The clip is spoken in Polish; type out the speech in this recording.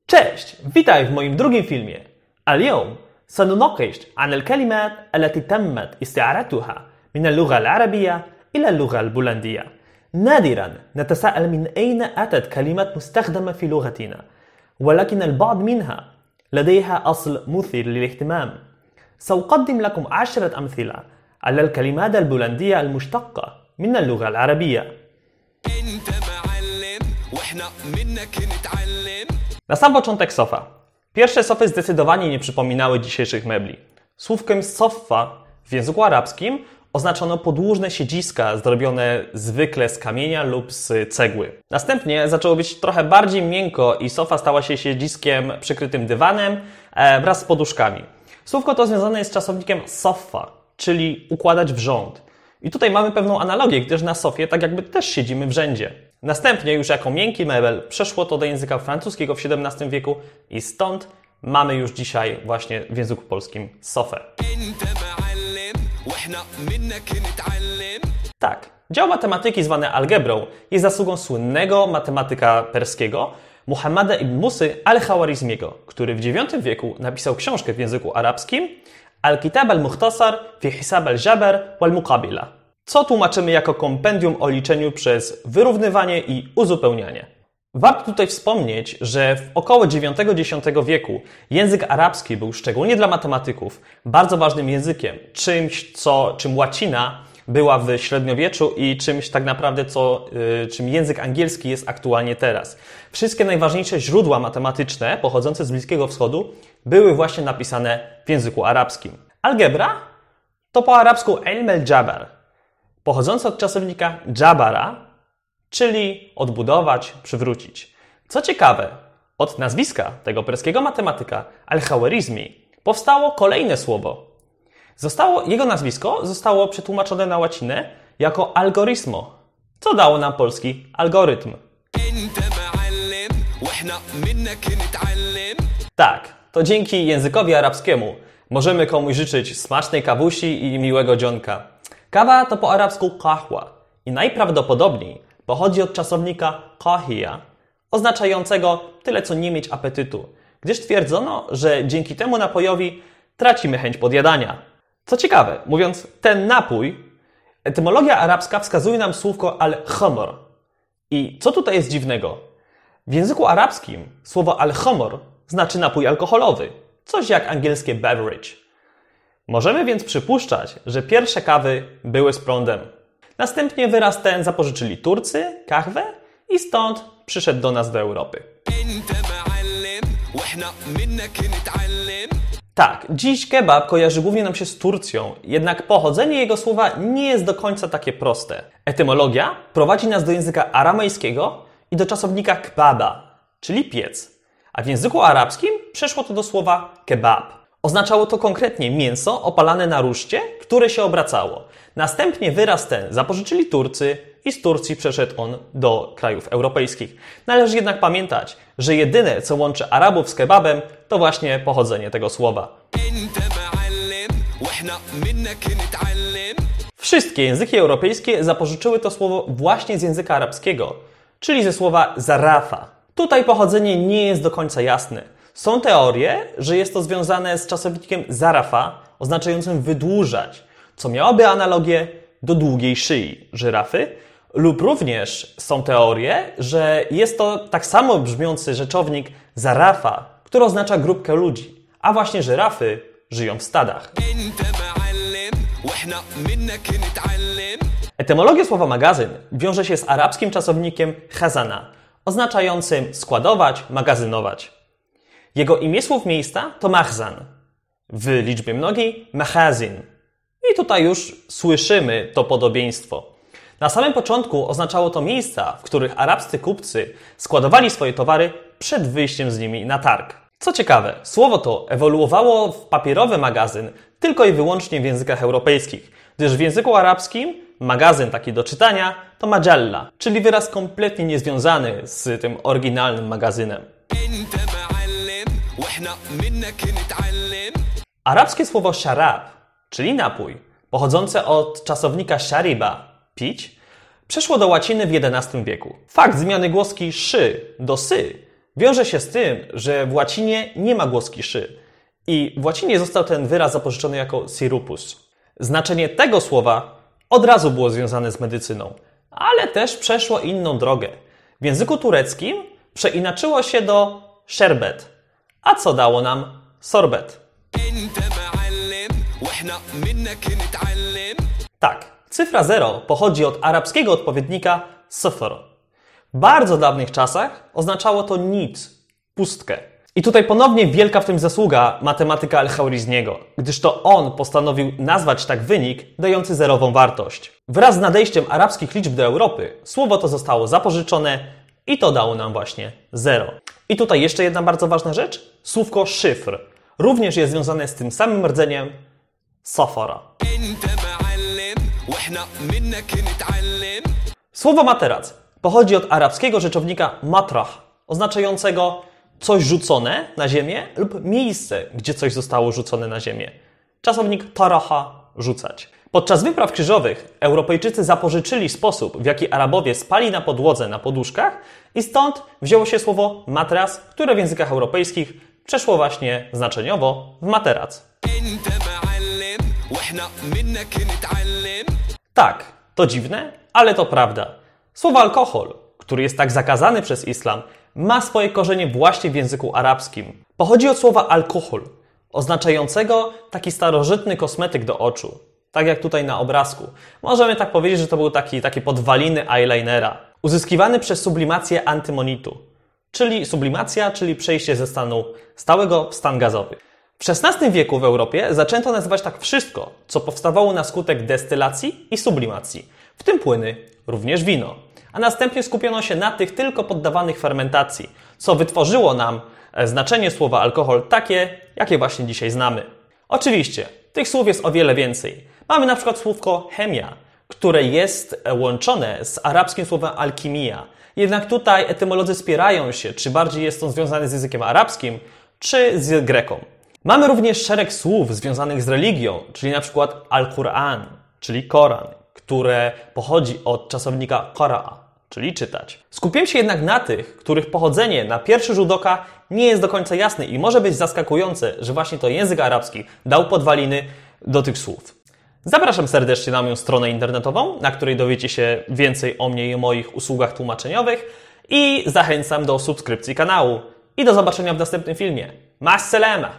Cześć! Witaj w moim drugim filmie. اليوم سنناقش عن الكلمات التي تمت استعارتها من اللغة العربية إلى اللغة البولندية. نادراً نتساءل من أين أتت كلمات مستخدمة في لغتنا، ولكن البعض منها لديها أصل مثير للاهتمام. سأقدم لكم 10 أمثلة على الكلمات البولندية المشتقة من اللغة العربية. انت معلم واحنا منك نتعلم. Na sam początek sofa. Pierwsze sofy zdecydowanie nie przypominały dzisiejszych mebli. Słówkiem sofa w języku arabskim oznaczono podłużne siedziska zrobione zwykle z kamienia lub z cegły. Następnie zaczęło być trochę bardziej miękko i sofa stała się siedziskiem przykrytym dywanem wraz z poduszkami. Słówko to związane jest z czasownikiem sofa, czyli układać w rząd. I tutaj mamy pewną analogię, gdyż na sofie tak jakby też siedzimy w rzędzie. Następnie już jako miękki mebel przeszło to do języka francuskiego w XVII wieku i stąd mamy już dzisiaj właśnie w języku polskim sofę. Tak, dział matematyki zwany algebrą jest zasługą słynnego matematyka perskiego Muhammada ibn Musy al-Khawarizmiego, który w IX wieku napisał książkę w języku arabskim Al-Kitab al-Mukhtasar fi Hisab al-Jabr wal-Muqabila, co tłumaczymy jako kompendium o liczeniu przez wyrównywanie i uzupełnianie. Warto tutaj wspomnieć, że w około IX-X wieku język arabski był szczególnie dla matematyków bardzo ważnym językiem, czym łacina była w średniowieczu i czymś tak naprawdę, czym język angielski jest aktualnie teraz. Wszystkie najważniejsze źródła matematyczne pochodzące z Bliskiego Wschodu były właśnie napisane w języku arabskim. Algebra to po arabsku ilm al-jabr, pochodzące od czasownika jabara, czyli odbudować, przywrócić. Co ciekawe, od nazwiska tego perskiego matematyka al-Khawarizmi powstało kolejne słowo. Jego nazwisko zostało przetłumaczone na łacinę jako algorytmo, co dało nam polski algorytm. Tak, to dzięki językowi arabskiemu możemy komuś życzyć smacznej kawusi i miłego dzionka. Kawa to po arabsku kahwa i najprawdopodobniej pochodzi od czasownika kahia, oznaczającego tyle co nie mieć apetytu, gdyż twierdzono, że dzięki temu napojowi tracimy chęć podjadania. Co ciekawe, mówiąc ten napój, etymologia arabska wskazuje nam słówko al-khamr. I co tutaj jest dziwnego? W języku arabskim słowo al-khamr znaczy napój alkoholowy, coś jak angielskie beverage. Możemy więc przypuszczać, że pierwsze kawy były z prądem. Następnie wyraz ten zapożyczyli Turcy, kahwę, i stąd przyszedł do nas do Europy. Tak, dziś kebab kojarzy głównie nam się z Turcją, jednak pochodzenie jego słowa nie jest do końca takie proste. Etymologia prowadzi nas do języka aramejskiego i do czasownika kebaba, czyli piec. A w języku arabskim przeszło to do słowa kebab. Oznaczało to konkretnie mięso opalane na ruszcie, które się obracało. Następnie wyraz ten zapożyczyli Turcy i z Turcji przeszedł on do krajów europejskich. Należy jednak pamiętać, że jedyne co łączy Arabów z kebabem to właśnie pochodzenie tego słowa. Wszystkie języki europejskie zapożyczyły to słowo właśnie z języka arabskiego, czyli ze słowa zarafa. Tutaj pochodzenie nie jest do końca jasne. Są teorie, że jest to związane z czasownikiem zarafa, oznaczającym wydłużać, co miałoby analogię do długiej szyi żyrafy, lub również są teorie, że jest to tak samo brzmiący rzeczownik zarafa, który oznacza grupkę ludzi, a właśnie żyrafy żyją w stadach. Etymologia słowa magazyn wiąże się z arabskim czasownikiem khazana, oznaczającym składować, magazynować. Jego imię słów miejsca to machzan, w liczbie mnogiej machazin. I tutaj już słyszymy to podobieństwo. Na samym początku oznaczało to miejsca, w których arabscy kupcy składowali swoje towary przed wyjściem z nimi na targ. Co ciekawe, słowo to ewoluowało w papierowy magazyn tylko i wyłącznie w językach europejskich, gdyż w języku arabskim magazyn taki do czytania to majalla, czyli wyraz kompletnie niezwiązany z tym oryginalnym magazynem. Arabskie słowo sharab, czyli napój, pochodzące od czasownika shariba, pić, przeszło do łaciny w XI wieku. Fakt zmiany głoski szy do sy wiąże się z tym, że w łacinie nie ma głoski szy i w łacinie został ten wyraz zapożyczony jako sirupus. Znaczenie tego słowa od razu było związane z medycyną, ale też przeszło inną drogę. W języku tureckim przeinaczyło się do sherbet, a co dało nam sorbet. Tak, cyfra 0 pochodzi od arabskiego odpowiednika syfr. W bardzo dawnych czasach oznaczało to nic, pustkę. I tutaj ponownie wielka w tym zasługa matematyka Al-Khwarizmiego, gdyż to on postanowił nazwać tak wynik dający zerową wartość. Wraz z nadejściem arabskich liczb do Europy słowo to zostało zapożyczone i to dało nam właśnie 0. I tutaj jeszcze jedna bardzo ważna rzecz. Słówko szyfr również jest związane z tym samym rdzeniem safara. Słowo materac pochodzi od arabskiego rzeczownika matrah, oznaczającego coś rzucone na ziemię lub miejsce, gdzie coś zostało rzucone na ziemię. Czasownik taraha – rzucać. Podczas wypraw krzyżowych Europejczycy zapożyczyli sposób, w jaki Arabowie spali na podłodze, na poduszkach i stąd wzięło się słowo matras, które w językach europejskich przeszło właśnie znaczeniowo w materac. Tak, to dziwne, ale to prawda. Słowo alkohol, który jest tak zakazany przez islam, ma swoje korzenie właśnie w języku arabskim. Pochodzi od słowa alkohol, oznaczającego taki starożytny kosmetyk do oczu. Tak jak tutaj na obrazku. Możemy tak powiedzieć, że to był taki podwaliny eyelinera. Uzyskiwany przez sublimację antymonitu. Czyli sublimacja, czyli przejście ze stanu stałego w stan gazowy. W XVI wieku w Europie zaczęto nazywać tak wszystko, co powstawało na skutek destylacji i sublimacji. W tym płyny, również wino. A następnie skupiono się na tych tylko poddawanych fermentacji, co wytworzyło nam znaczenie słowa alkohol takie, jakie właśnie dzisiaj znamy. Oczywiście, tych słów jest o wiele więcej. Mamy na przykład słówko chemia, które jest łączone z arabskim słowem alchimia. Jednak tutaj etymolodzy spierają się, czy bardziej jest on związany z językiem arabskim, czy z greką. Mamy również szereg słów związanych z religią, czyli na przykład al-Qur'an, czyli Koran, które pochodzi od czasownika qara'a, czyli czytać. Skupiłem się jednak na tych, których pochodzenie na pierwszy rzut oka nie jest do końca jasne i może być zaskakujące, że właśnie to język arabski dał podwaliny do tych słów. Zapraszam serdecznie na moją stronę internetową, na której dowiecie się więcej o mnie i o moich usługach tłumaczeniowych i zachęcam do subskrypcji kanału. I do zobaczenia w następnym filmie. Ma's salama!